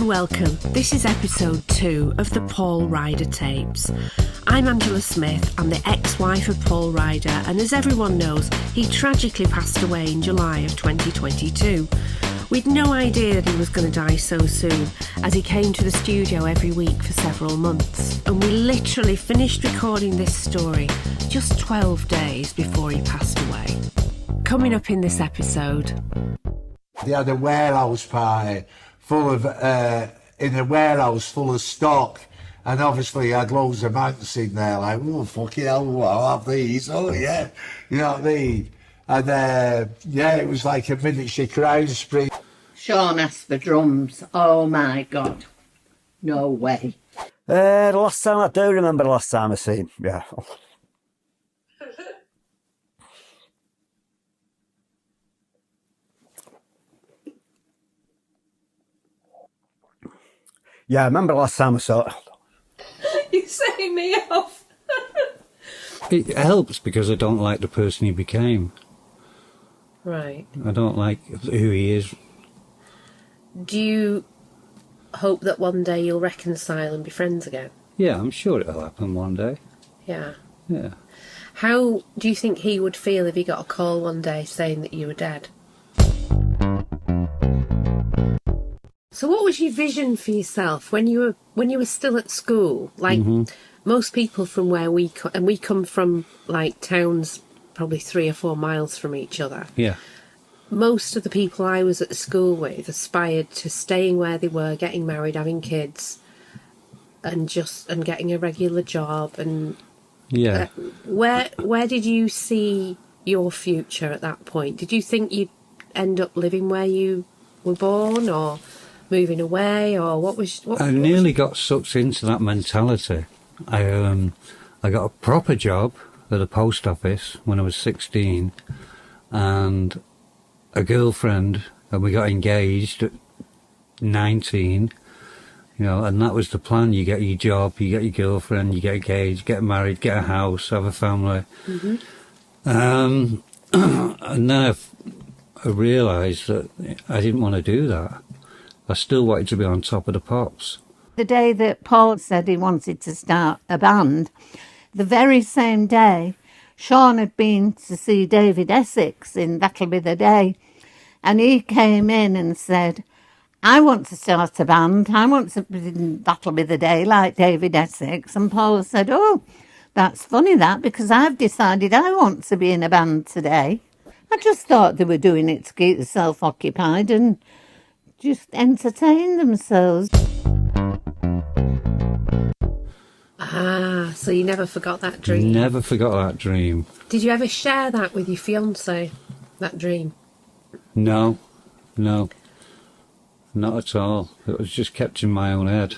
and welcome. This is episode 2 of the Paul Ryder tapes. I'm Angela Smith, I'm the ex-wife of Paul Ryder, and as everyone knows, he tragically passed away in July of 2022. We'd no idea that he was going to die so soon, as he came to the studio every week for several months. And we literally finished recording this story just 12 days before he passed away. Coming up in this episode... They had a warehouse party full of, in a warehouse full of stock, and obviously had loads of mancs in there, like, oh, fucking hell, I'll have these, oh yeah, you know what I mean? And yeah, it was like a miniature crime spree. Shaun asked for drums, oh my God, no way. The last time, I do remember the last time I seen him, yeah. Yeah, I remember the last time I saw it. You're setting me off. It helps because I don't like the person he became. Right. I don't like who he is. Do you hope that one day you'll reconcile and be friends again? Yeah, I'm sure it'll happen one day. Yeah. Yeah. How do you think he would feel if he got a call one day saying that you were dead? So what was your vision for yourself when you were still at school? Like most people from where we come from, like towns probably 3 or 4 miles from each other. Yeah. Most of the people I was at the school with aspired to staying where they were, getting married, having kids, and getting a regular job. And yeah. Where did you see your future at that point? Did you think you'd end up living where you were born, or moving away, or what was? I nearly got sucked into that mentality. I got a proper job at the post office when I was 16, and a girlfriend, and we got engaged at 19. You know, and that was the plan. You get your job, you get your girlfriend, you get engaged, get married, get a house, have a family. And then I realised that I didn't want to do that. I still wanted to be on top of the pops. The day that Paul said he wanted to start a band, the very same day, Shaun had been to see David Essex in That'll Be the Day, and he came in and said, I want to start a band, I want to be in That'll Be the Day like David Essex. And Paul said, oh, that's funny that, because I've decided I want to be in a band today. I just thought they were doing it to keep themselves occupied and just entertain themselves. Ah, so you never forgot that dream? Never forgot that dream. Did you ever share that with your fiancé, that dream? No, not at all. It was just kept in my own head.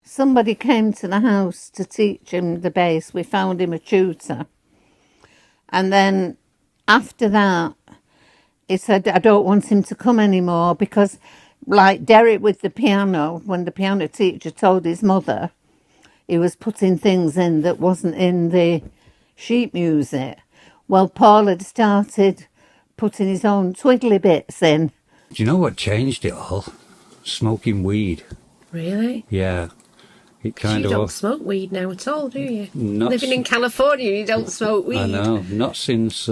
Somebody came to the house to teach him the bass. We found him a tutor. And then after that, he said, I don't want him to come anymore because, like Derek with the piano, when the piano teacher told his mother, he was putting things in that wasn't in the sheet music. Well, Paul had started putting his own twiddly bits in. Do you know what changed it all? Smoking weed. Really? Yeah. It kind you of... don't smoke weed now at all, do you? Not Living in California, you don't smoke weed. I know. Not since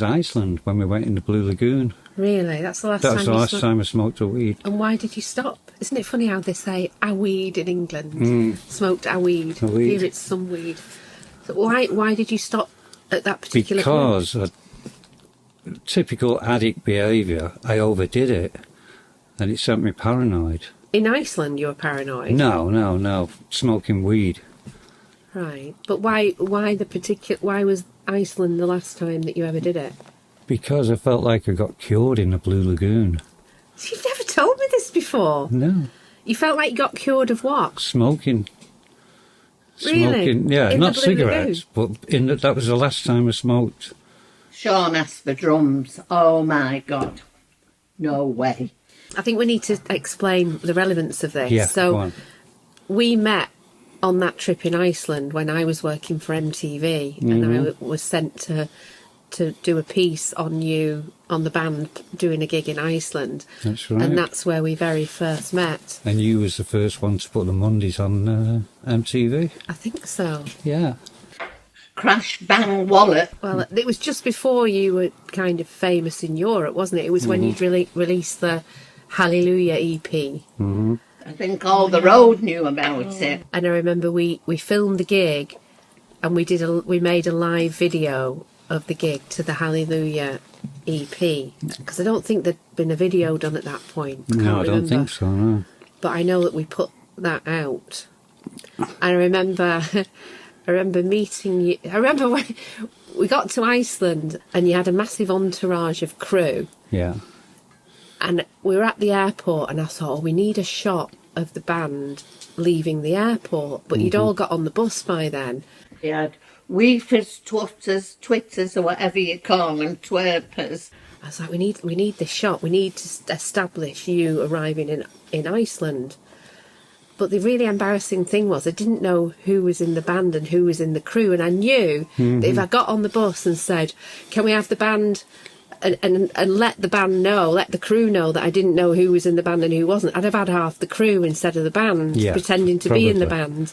Iceland, when we went in the Blue Lagoon. Really? That's the last That time was the last time I smoked a weed. And why did you stop? Isn't it funny how they say a weed in England? Smoked a weed. A weed. Here it's some weed. So why did you stop at that particular point? Because typical addict behaviour, I overdid it, and it sent me paranoid. In Iceland you were paranoid? No. Smoking weed. Right. But why was Iceland the last time that you ever did it? Because I felt like I got cured in the Blue Lagoon. You've never told me this before. No. You felt like you got cured of what? Smoking. Really? Smoking, yeah, in not the Blue cigarettes, Lagoon? but that was the last time I smoked. Shaun asked for drums, oh my God, no way. I think we need to explain the relevance of this. Yeah, so go on. We met on that trip in Iceland when I was working for MTV, and I was sent to to do a piece on you, on the band, doing a gig in Iceland. That's right. And that's where we very first met. And you was the first one to put the Mondays on MTV. I think so. Yeah. Crash Bang Wallet. Well, it was just before you were kind of famous in Europe, wasn't it? It was when you'd released the Hallelujah EP. Mm-hmm. I think all the road knew about it. And I remember we filmed the gig, and we made a live video of the gig to the Hallelujah EP, because I don't think there'd been a video done at that point. No, I don't think so, no. But I know that we put that out. And I remember meeting you. I remember when we got to Iceland and you had a massive entourage of crew. Yeah. And we were at the airport, and I thought, oh, we need a shot of the band leaving the airport. But you'd all got on the bus by then. You had weefers, twitters, or whatever you call them, twerpers. I was like, we need this shot. We need to establish you arriving in Iceland. But the really embarrassing thing was I didn't know who was in the band and who was in the crew. And I knew that if I got on the bus and said, can we have the band... And let the band know, let the crew know that I didn't know who was in the band and who wasn't, I'd have had half the crew instead of the band, pretending to be in the band.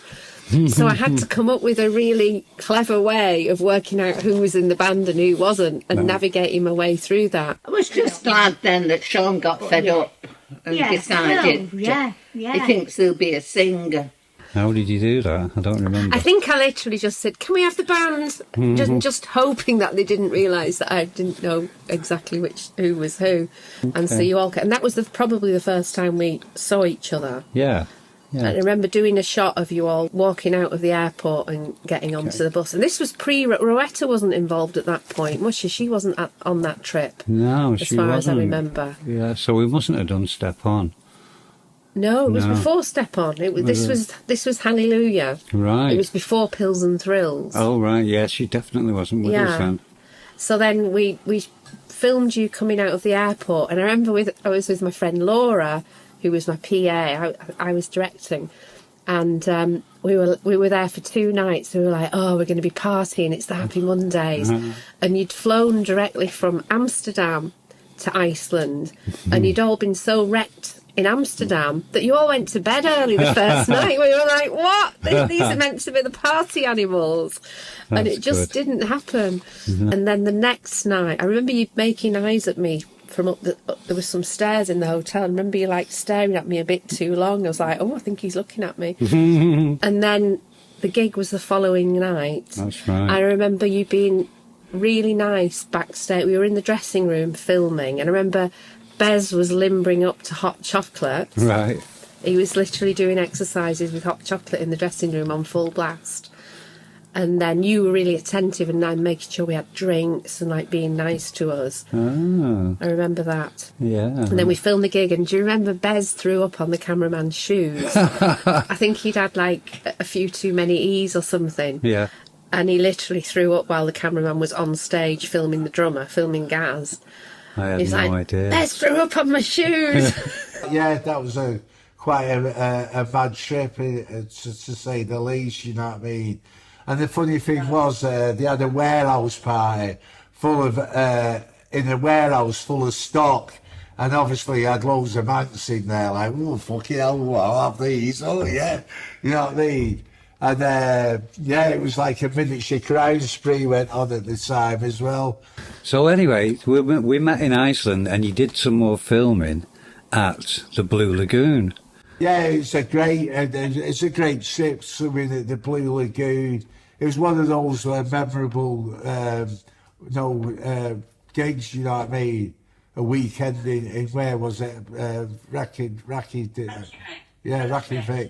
So I had to come up with a really clever way of working out who was in the band and who wasn't, and navigating my way through that. I was just glad then that Shaun got fed up and decided he thinks he'll be a singer. How did you do that? I don't remember. I think I literally just said, can we have the band? Just hoping that they didn't realise that I didn't know exactly who was who. And so you all... And that was probably the first time we saw each other. Yeah. And I remember doing a shot of you all walking out of the airport and getting onto the bus. And this was Rowetta wasn't involved at that point, was she? She wasn't on that trip. No, she wasn't. As far as I remember. Yeah, so we mustn't have done Step On. No, it was before Step On. This was Hallelujah. Right. It was before Pills and Thrills. Oh, right, yeah, she definitely wasn't with us then. So then we filmed you coming out of the airport, and I remember I was with my friend Laura, who was my PA. I was directing, and we were there for 2 nights. We were like, oh, we're going to be partying. It's the Happy Mondays, and you'd flown directly from Amsterdam to Iceland, and you'd all been so wrecked in Amsterdam that you all went to bed early the first night. We were like, what? These are meant to be the party animals. And it just didn't happen. And then the next night, I remember you making eyes at me from up there was some stairs in the hotel. I remember you like staring at me a bit too long. I was like, oh, I think he's looking at me. And then the gig was the following night. That's right. I remember you being really nice backstage. We were in the dressing room filming, and I remember Bez was limbering up to hot chocolate. Right. He was literally doing exercises with hot chocolate in the dressing room on full blast. And then you were really attentive and making sure we had drinks and like being nice to us. Oh. I remember that. Yeah. And then we filmed the gig, and do you remember Bez threw up on the cameraman's shoes? I think he'd had like a few too many E's or something. Yeah. And he literally threw up while the cameraman was on stage filming the drummer, filming Gaz. I had no idea. Bez threw up on my shoes. Yeah, that was quite a bad trip, to say the least, you know what I mean? And the funny thing was, they had a warehouse party in a warehouse full of stock, and obviously I had loads of mancs in there, like, oh, fucking hell, I'll have these, oh yeah, you know what I mean? And yeah, it was like a miniature crime spree went on at the time as well. So anyway, we met in Iceland, and you did some more filming at the Blue Lagoon. Yeah, it's a great trip swimming at the Blue Lagoon. It was one of those memorable, gigs. You know what I mean? A weekend in where was it? Reykjavik.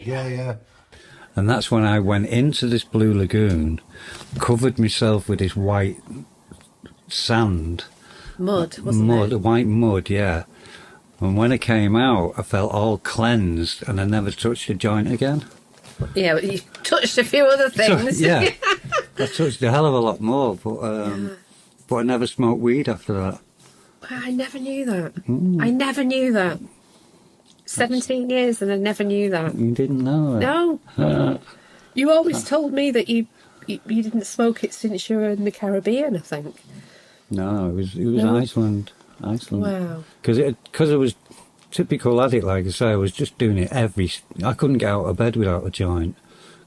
Yeah. And that's when I went into this Blue Lagoon, covered myself with this white sand. Mud, wasn't it? White mud, yeah. And when I came out, I felt all cleansed, and I never touched a joint again. Yeah, but you touched a few other things. Yeah, I touched a hell of a lot more, but I never smoked weed after that. I never knew that. I never knew that. 17 years and I never knew that. You didn't know that? No. You always told me that you didn't smoke it since you were in the Caribbean, I think. No, it was No? Iceland. Wow. Because it was typical addict, like I say. I was just doing it I couldn't get out of bed without a joint.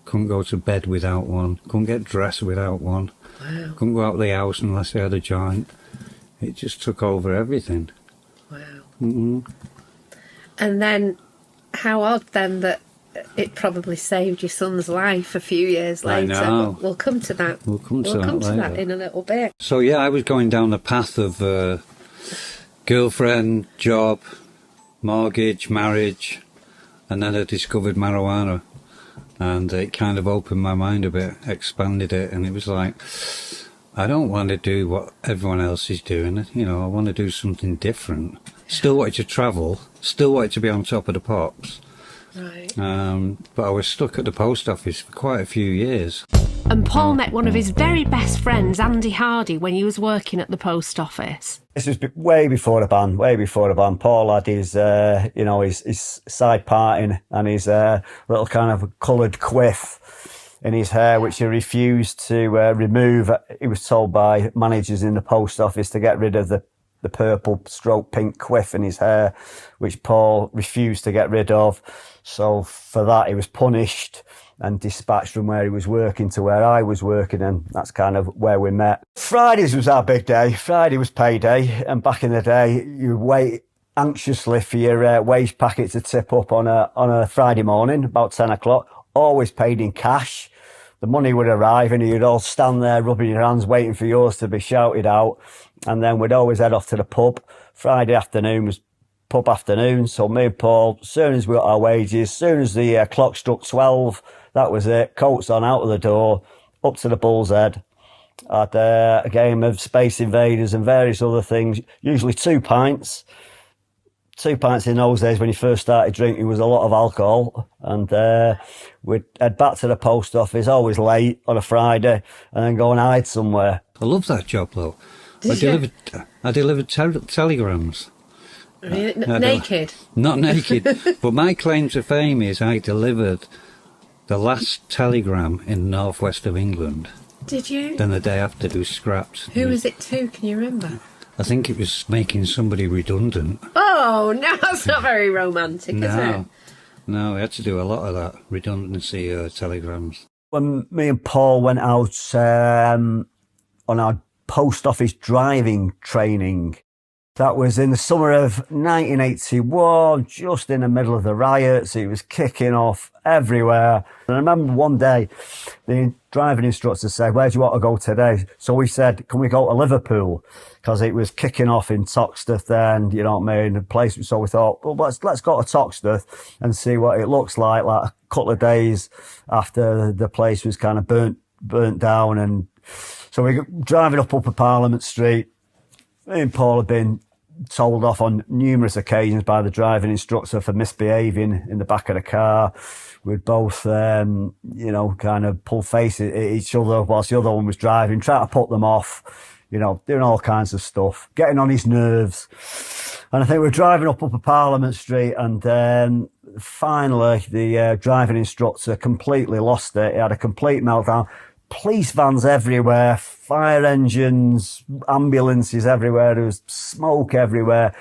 Couldn't go to bed without one. Couldn't get dressed without one. Wow. Couldn't go out of the house unless I had a joint. It just took over everything. Wow. Mm-hmm. And then, how odd then that it probably saved your son's life a few years later. I know. But we'll come to that. We'll come to that later. in a little bit. So yeah, I was going down the path of girlfriend, job, mortgage, marriage, and then I discovered marijuana. And it kind of opened my mind a bit, expanded it, and it was like, I don't want to do what everyone else is doing, you know, I want to do something different. Still wanted to travel, still wanted to be on top of the pops. Right. But I was stuck at the post office for quite a few years. And Paul met one of his very best friends, Andy Hardy, when he was working at the post office. This was way before the band. Paul had his, his side parting and his little kind of coloured quiff in his hair, which he refused to remove. He was told by managers in the post office to get rid of the purple stroke pink quiff in his hair, which Paul refused to get rid of. So for that, he was punished and dispatched from where he was working to where I was working, and that's kind of where we met. Fridays was our big day. Friday was payday, and back in the day, you wait anxiously for your wage packet to tip up on a Friday morning, about 10 o'clock, always paid in cash. The money would arrive and you'd all stand there rubbing your hands, waiting for yours to be shouted out, and then we'd always head off to the pub. Friday afternoon was pub afternoon, so me and Paul, as soon as we got our wages, as soon as the clock struck 12, that was it, coats on, out of the door, up to the Bull's Head. Had a game of Space Invaders and various other things, usually 2 pints. 2 pints in those days when you first started drinking was a lot of alcohol, and we'd head back to the post office, always late on a Friday, and then go and hide somewhere. I love that job though. I delivered telegrams. Really? Naked? Not naked, but my claim to fame is I delivered the last telegram in the northwest of England. Did you? Then the day after it was scrapped. Who was it to? Can you remember? I think it was making somebody redundant. Oh, no, that's not very romantic, is it? No, we had to do a lot of that, redundancy telegrams. When me and Paul went out on our post office driving training, that was in the summer of 1981, just in the middle of the riots. It was kicking off everywhere. And I remember one day, the driving instructor said, "Where do you want to go today?" So we said, "Can we go to Liverpool?" Because it was kicking off in Toxteth then, you know what I mean? The place. So we thought, well, let's go to Toxteth and see what it looks like a couple of days after the place was kind of burnt down. And so we were driving up Upper Parliament Street. Me and Paul had been told off on numerous occasions by the driving instructor for misbehaving in the back of the car. We'd both, kind of pull faces at each other whilst the other one was driving, trying to put them off, doing all kinds of stuff, getting on his nerves. And I think we were driving up Upper Parliament Street, and finally the driving instructor completely lost it. He had a complete meltdown. Police vans everywhere, fire engines, ambulances everywhere. There was smoke everywhere.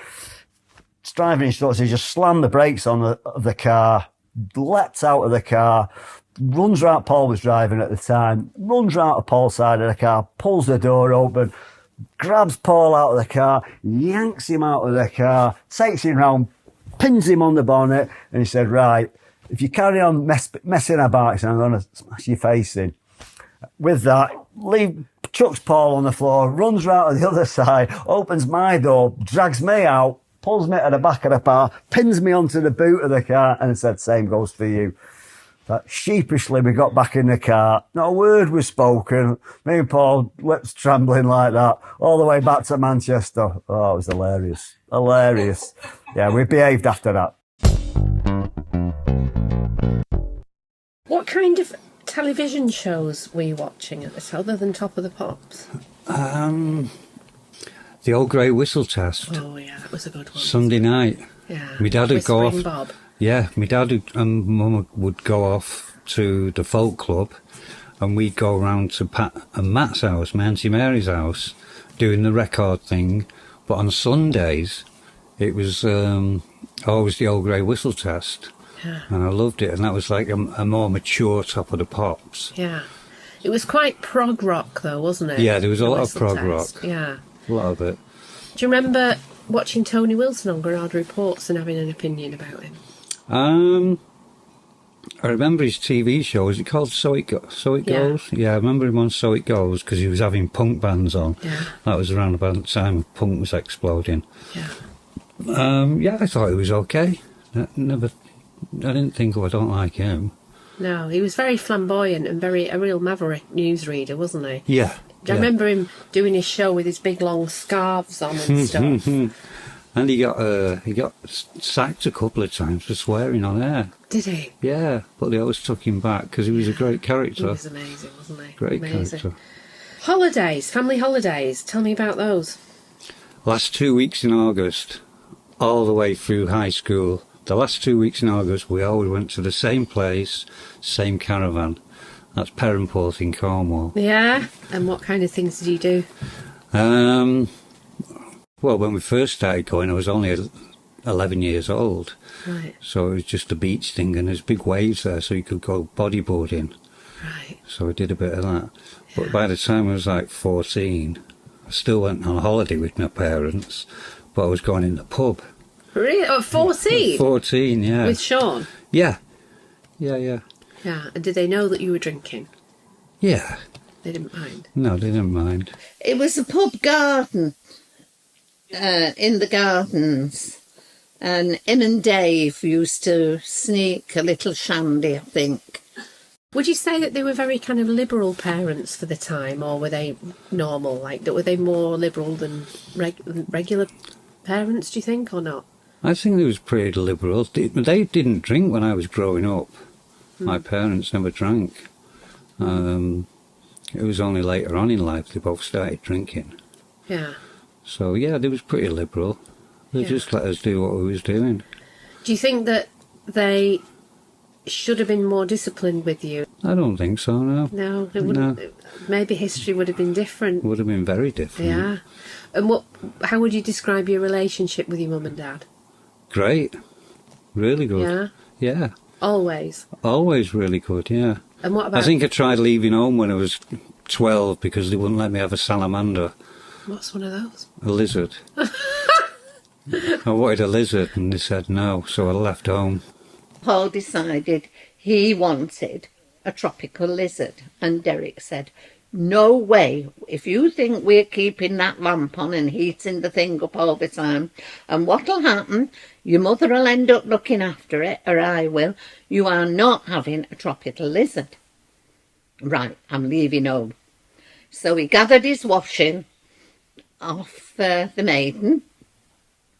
This driving instructor just slammed the brakes on the car, leapt out of the car, runs round. Paul was driving at the time, runs round to Paul's side of the car, pulls the door open, grabs Paul out of the car, yanks him out of the car, takes him round, pins him on the bonnet, and he said, "Right, if you carry on messing about, I'm going to smash your face in." With that, chucks Paul on the floor, runs round to the other side, opens my door, drags me out, pulls me to the back of the car, pins me onto the boot of the car, and said, "Same goes for you." That sheepishly, we got back in the car. Not a word was spoken. Me and Paul, lips trembling like that, all the way back to Manchester. Oh, it was hilarious. Hilarious. Yeah, we behaved after that. What kind of television shows were you watching at this, other than Top of the Pops? The Old Grey Whistle Test. Oh, yeah, that was a good one. Sunday night. Yeah. My dad would go off. Bob. Yeah, my dad and mum would go off to the folk club, and we'd go round to Pat and Matt's house, my Auntie Mary's house, doing the record thing. But on Sundays, it was always the old grey whistle test. Yeah. And I loved it, and that was like a more mature Top of the Pops. Yeah. It was quite prog rock, though, wasn't it? Yeah, there was a The lot of Whistle prog Test. rock. Yeah. A lot of it. Do you remember watching Tony Wilson on Garrard Reports and having an opinion about him? I remember his TV show. Was it called So It Goes? Yeah, I remember him on So It Goes because he was having punk bands on. Yeah. That was around about the time punk was exploding. Yeah. Yeah, I thought he was okay. I didn't think, I don't like him. No, he was very flamboyant and a real maverick newsreader, wasn't he? Yeah. I remember him doing his show with his big long scarves on and stuff. And he got sacked a couple of times for swearing on air. Did he? Yeah, but they always took him back because he was a great He character. was amazing, wasn't he? Great amazing. character. Holidays, family holidays. Tell me about those. Last 2 weeks in August, all the way through high school, the last 2 weeks in August, we always went to the same place, same caravan. That's Perranporth in Cornwall. Yeah? And what kind of things did you do? Well, when we first started going, I was only 11 years old. Right, So it was just a beach thing, and there's big waves there, so you could go bodyboarding. right. So I did a bit of that. But by the time I was like 14, I still went on holiday with my parents, but I was going in the pub. Really? Oh, 14? 14, yeah. With Shaun? Yeah. Yeah. Yeah. And did they know that you were drinking? Yeah. They didn't mind? No, they didn't mind. It was a pub garden, in the gardens. And him and Dave used to sneak a little shandy, I think. Would you say that they were very kind of liberal parents for the time, or were they normal? Like, were they more liberal than regular parents, do you think, or not? I think they was pretty liberal. They didn't drink when I was growing up. My parents never drank. It was only later on in life they both started drinking. Yeah. So, yeah, they was pretty liberal. They just let us do what we was doing. Do you think that they should have been more disciplined with you? I don't think so, no. No, it wouldn't. No. Maybe history would have been different. Would have been very different. Yeah. And how would you describe your relationship with your mum and dad? Great. Really good. Yeah. Yeah. Always. Always really good, yeah. And what about? I think I tried leaving home when I was 12 because they wouldn't let me have a salamander, What's one of those? a lizard. I wanted a lizard and they said no, so I left home. Paul decided he wanted a tropical lizard, and Derek said, "No way. If you think we're keeping that lamp on and heating the thing up all the time, and what'll happen, your mother'll end up looking after it, or I will. You are not having a tropical lizard." Right, I'm leaving home. So he gathered his washing off the maiden,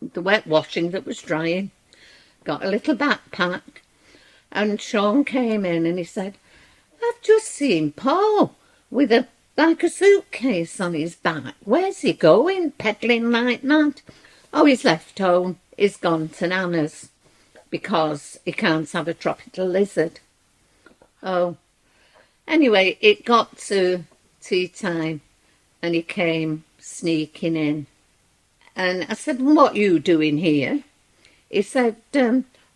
the wet washing that was drying, got a little backpack, and Shaun came in and he said, "I've just seen Paul with like a suitcase on his back. Where's he going, peddling like that?" "Oh, he's left home. He's gone to Nana's because he can't have a tropical lizard." Oh, anyway, it got to tea time and he came sneaking in. And I said, "What you doing here?" He said,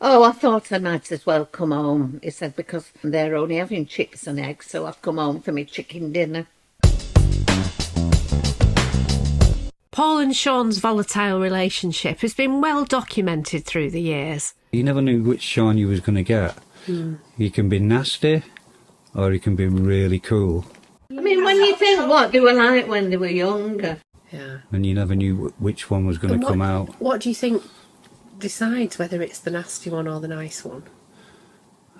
"Oh, I thought I might as well come home." He said, "Because they're only having chicks and eggs, so I've come home for my chicken dinner." Paul and Shaun's volatile relationship has been well documented through the years. You never knew which Shaun you was going to get. He can be nasty or he can be really cool. I mean, when you think what they were like when they were younger. Yeah. And you never knew which one was going to come out. What do you think decides whether it's the nasty one or the nice one?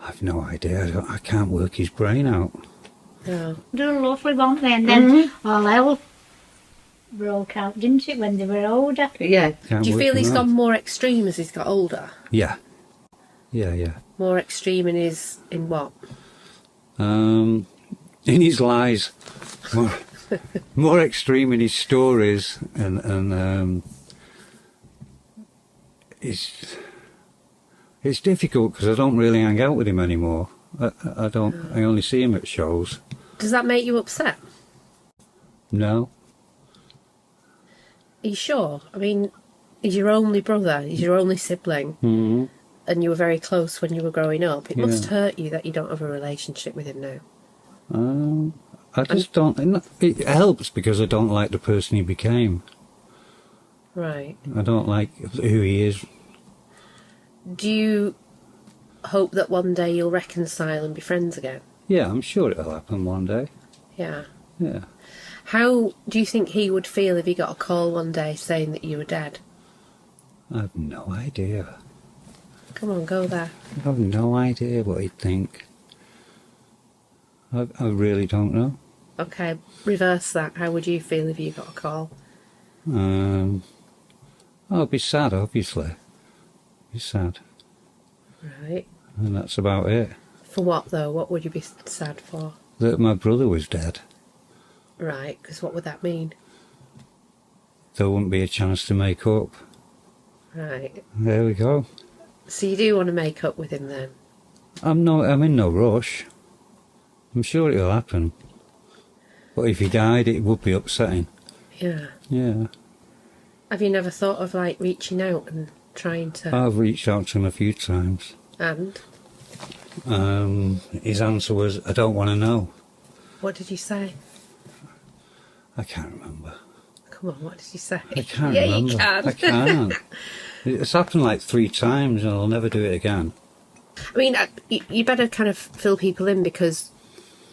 I've no idea. I can't work his brain out. No. They were lovely, weren't they? And then all hell broke out, didn't it, when they were older? Yeah. Can't Do you work feel him he's out. gone more extreme as he's got older? Yeah. Yeah. More extreme in what? In his lies. More extreme in his stories, and it's difficult because I don't really hang out with him anymore. I don't. I only see him at shows. Does that make you upset? No. Are you sure? I mean, he's your only brother, he's your only sibling, and you were very close when you were growing up. It must hurt you that you don't have a relationship with him now. I just don't... It helps because I don't like the person he became. Right. I don't like who he is. Do you hope that one day you'll reconcile and be friends again? Yeah, I'm sure it'll happen one day. Yeah. Yeah. How do you think he would feel if he got a call one day saying that you were dead? I have no idea. Come on, go there. I have no idea what he'd think. I really don't know. Okay, reverse that. How would you feel if you got a call? I'd be sad, obviously. Be sad. Right. And that's about it. For what, though? What would you be sad for? That my brother was dead. Right, because what would that mean? There wouldn't be a chance to make up. Right. There we go. So you do want to make up with him then? I'm in no rush. I'm sure it'll happen. But if he died, it would be upsetting. Yeah. Yeah. Have you never thought of, like, reaching out and trying to... I've reached out to him a few times. And? His answer was, I don't want to know. What did you say? I can't remember. Come on, what did you say? I can't yeah, remember. you can. I can't. It's happened like 3 times and I'll never do it again. I mean, you better kind of fill people in because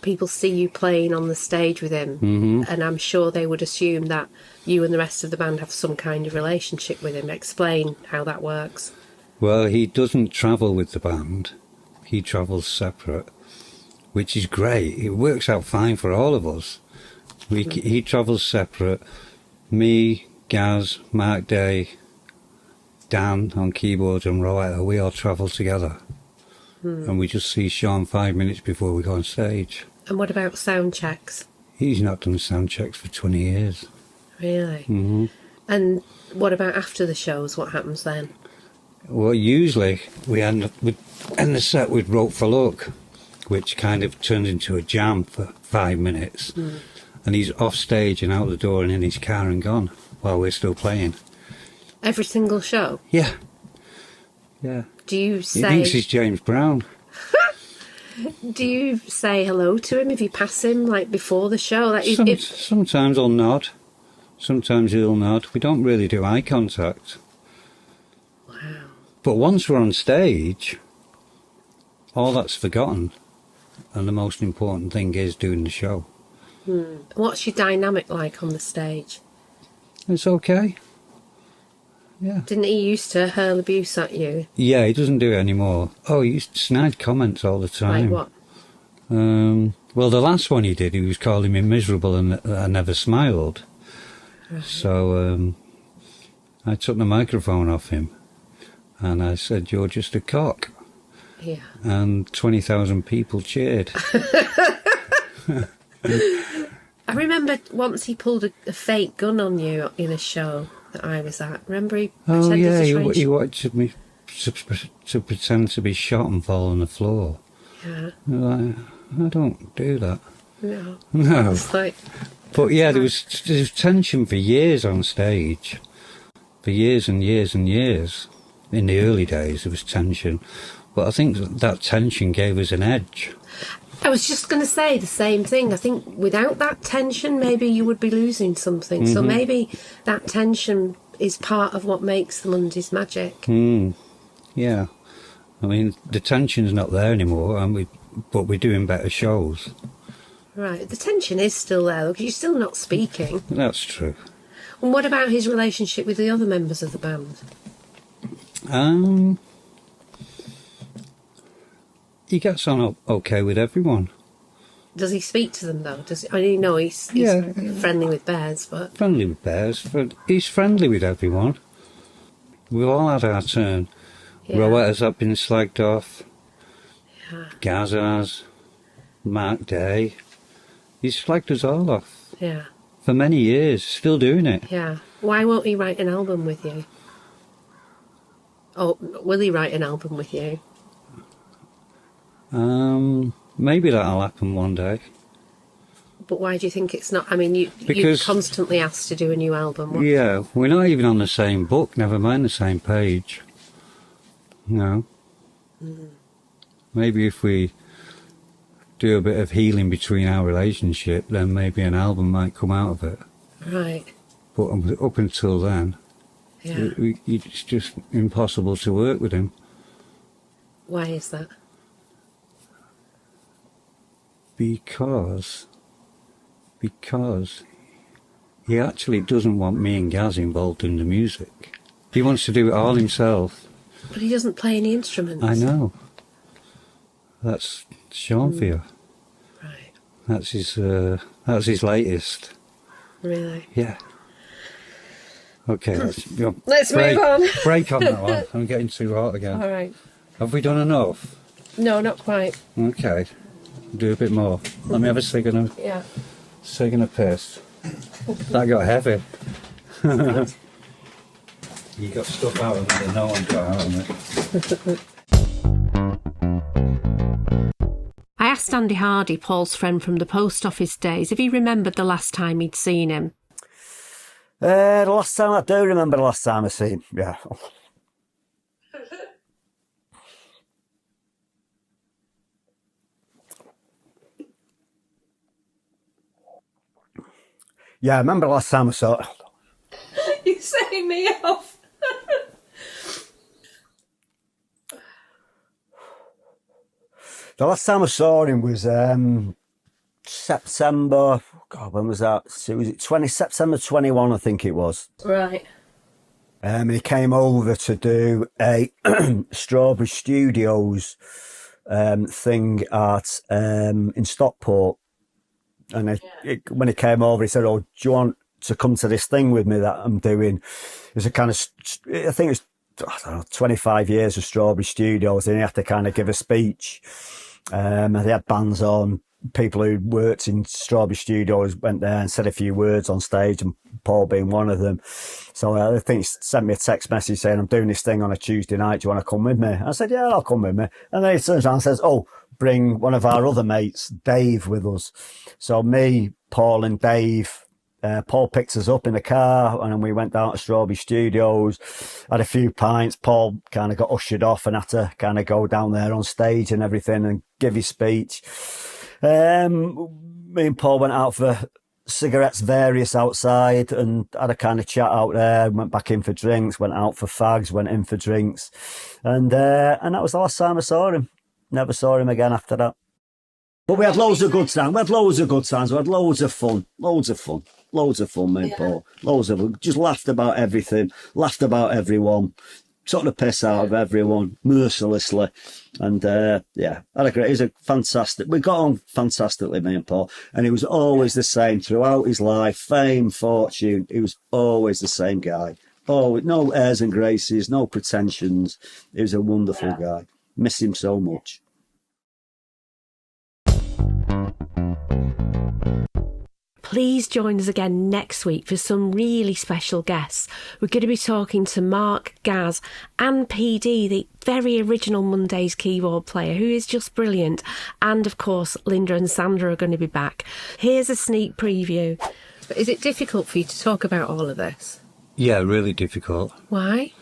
people see you playing on the stage with him, and I'm sure they would assume that you and the rest of the band have some kind of relationship with him. Explain how that works. Well, he doesn't travel with the band. He travels separate, which is great. It works out fine for all of us. He travels separate. Me, Gaz, Mark Day, Dan on keyboards and Ryders, we all travel together. And we just see Shaun 5 minutes before we go on stage. And what about sound checks? He's not done sound checks for 20 years. Really? Mm-hmm. And what about after the shows? What happens then? Well, usually we end the set with Rope for Luck, which kind of turns into a jam for 5 minutes. And he's off stage and out the door and in his car and gone while we're still playing. Every single show? Yeah. Yeah. Do you say... He thinks he's James Brown. Do you say hello to him if you pass him, like, before the show? Like, Sometimes I'll nod. Sometimes he'll nod. We don't really do eye contact. Wow. But once we're on stage, all that's forgotten. And the most important thing is doing the show. What's your dynamic like on the stage? It's okay. Yeah. Didn't he used to hurl abuse at you? Yeah, he doesn't do it anymore. Oh, he used to snide comments all the time. Like what? Well, the last one he did, he was calling me miserable and I never smiled. Right. So I took the microphone off him and I said, "You're just a cock." Yeah. And 20,000 people cheered. I remember once he pulled a fake gun on you in a show that I was at. Remember he pretended he wanted me to pretend to be shot and fall on the floor. Yeah. Like, I don't do that. No. No. It's like... But yeah, there was tension for years on stage. For years and years and years. In the early days there was tension. But I think that tension gave us an edge. I was just going to say the same thing. I think without that tension, maybe you would be losing something. So maybe that tension is part of what makes the Mondays magic. Yeah. I mean, the tension's not there anymore, but we're doing better shows. Right. The tension is still there, though, because you're still not speaking. That's true. And what about his relationship with the other members of the band? He gets on okay with everyone. Does he speak to them, though? I know he's friendly with bears, but... Friendly with bears, but he's friendly with everyone. We've all had our turn. Yeah. Ryders have been slagged off. Yeah. Gaz has. Mark Day. He's slagged us all off. Yeah. For many years, still doing it. Yeah. Why won't he write an album with you? Oh, will he write an album with you? Maybe that'll happen one day. But why do you think it's not? I mean, you're Because- constantly asked to do a new album. What? Yeah, we're not even on the same book, never mind the same page. No. Maybe if we do a bit of healing between our relationship, then maybe an album might come out of it. Right. But up until then, Yeah. it's just impossible to work with him. Why is that? Because he actually doesn't want me and Gaz involved in the music. He wants to do it all himself. But he doesn't play any instruments. I know. That's Shaun for you. Right. That's his latest. Really. Yeah. Okay, Let's break, move on. Break on that one. I'm getting too hot again. All right. Have we done enough? No, not quite. Okay. Do a bit more. Let me have a cig and Yeah. piss. That got heavy. You got stuff out of it that no one got out of it. I asked Andy Hardy, Paul's friend from the post office days, if he remembered the last time he'd seen him. The last time, I do remember the last time I seen him, yeah. Yeah, I remember the last time I saw it. You're setting me off. The last time I saw him was September. God, when was that? So was it September 21? I think it was. Right. And he came over to do a Strawberry Studios thing at in Stockport. And when he came over, he said, "Oh, do you want to come to this thing with me that I'm doing?" It's a kind of, I think it's, I don't know, 25 years of Strawberry Studios, and he had to kind of give a speech. And they had bands on, people who worked in Strawberry Studios went there and said a few words on stage, and Paul being one of them. So I think he sent me a text message saying, "I'm doing this thing on a Tuesday night, do you want to come with me?" I said, "Yeah, I'll come with me." And then he turns around and says, "Oh, bring one of our other mates, Dave, with us." So me, Paul and Dave, Paul picked us up in the car, and then we went down to Strawberry Studios, had a few pints. Paul kind of got ushered off and had to kind of go down there on stage and everything and give his speech. Me and Paul went out for cigarettes, various outside, and had a kind of chat out there. Went back in for drinks, went out for fags, went in for drinks, and that was the last time I saw him. Never saw him again after that. But we had loads of good times. We had loads of good times. We had loads of fun, me and Paul. Loads of fun. Just laughed about everything, laughed about everyone, took the piss out of everyone mercilessly. And had a great, he's a fantastic, we got on fantastically, me and Paul. And he was always the same throughout his life, fame, fortune. He was always the same guy. Oh, no airs and graces, no pretensions. He was a wonderful guy. Miss him so much. Please join us again next week for some really special guests. We're going to be talking to Mark, Gaz and PD, the very original Mondays keyboard player, who is just brilliant. And of course, Linda and Sandra are going to be back. Here's a sneak preview. But is it difficult for you to talk about all of this? Yeah, really difficult. Why?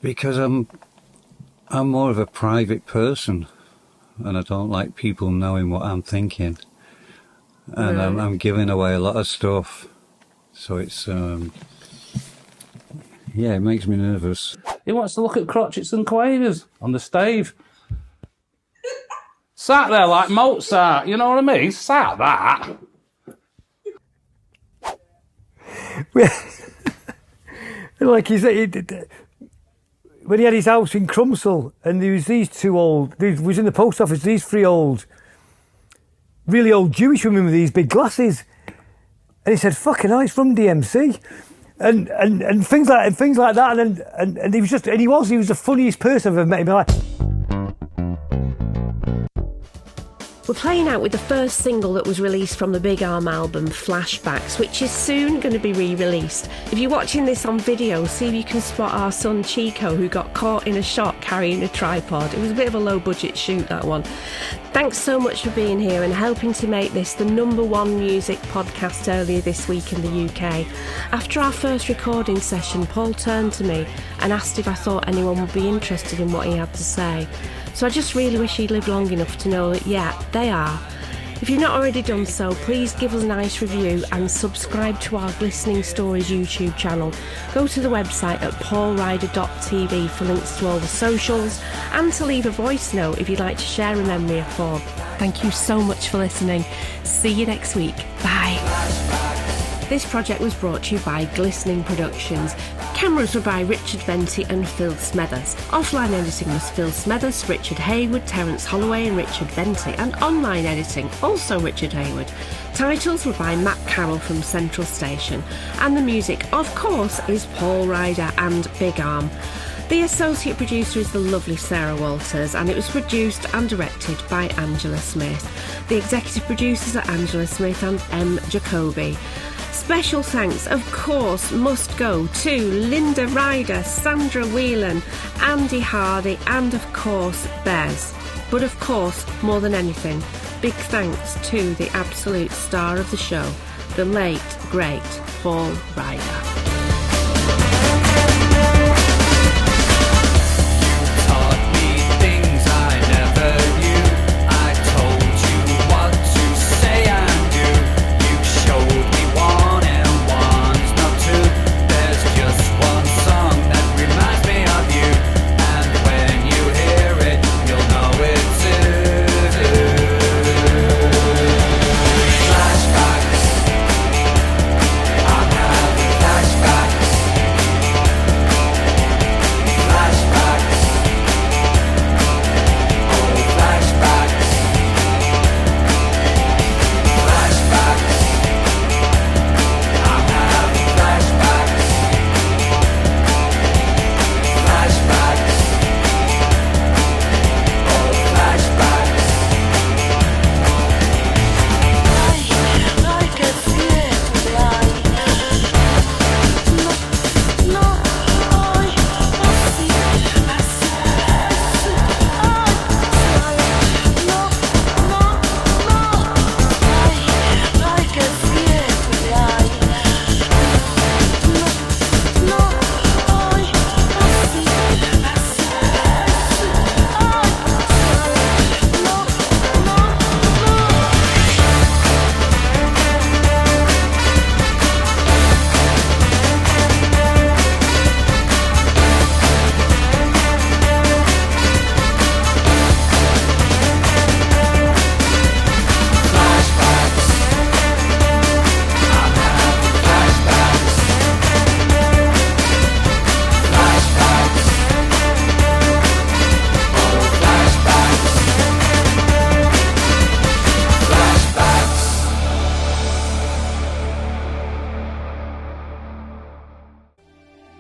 Because I'm more of a private person, and I don't like people knowing what I'm thinking. And Right. I'm giving away a lot of stuff, so it's it makes me nervous. He wants to look at crotchets and quavers on the stave. Sat there like Mozart, you know what I mean? Sat that. Like he said, when he had his house in Crumsall, and there was these two old, there was in the post office, these three old, really old Jewish women with these big glasses, and he said, "Fucking hell, it's from DMC," and things like that, and he was just, and he was the funniest person I've ever met in my life. We're playing out with the first single that was released from the Big Arm album, Flashbacks, which is soon going to be re-released. If you're watching this on video, see if you can spot our son Chico, who got caught in a shot carrying a tripod. It was a bit of a low-budget shoot, that one. Thanks so much for being here and helping to make this the #1 music podcast earlier this week in the UK. After our first recording session, Paul turned to me and asked if I thought anyone would be interested in what he had to say. So I just really wish he'd lived long enough to know that, yeah, they are. If you've not already done so, please give us a nice review and subscribe to our Glistening Stories YouTube channel. Go to the website at paulryder.tv for links to all the socials and to leave a voice note if you'd like to share a memory of Paul. Thank you so much for listening. See you next week. Bye. This project was brought to you by Glistening Productions. Cameras were by Richard Venti and Phil Smethers. Offline editing was Phil Smethers, Richard Hayward, Terence Holloway and Richard Venti. And online editing, also Richard Hayward. Titles were by Matt Carroll from Central Station. And the music, of course, is Paul Ryder and Big Arm. The associate producer is the lovely Sarah Walters, and it was produced and directed by Angela Smith. The executive producers are Angela Smith and M. Jacobi. Special thanks, of course, must go to Linda Ryder, Sandra Whelan, Andy Hardy, and of course, Bez. But of course, more than anything, big thanks to the absolute star of the show, the late, great Paul Ryder.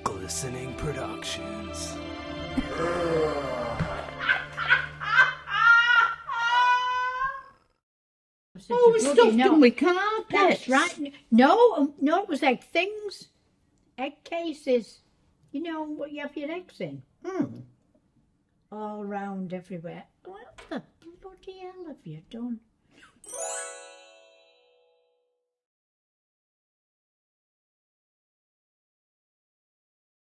Glistening Productions. Oh, we stuffed them with carpets. That's right. No, it was egg things. Egg cases. You know what you have your eggs in? All round everywhere. What the bloody hell have you done?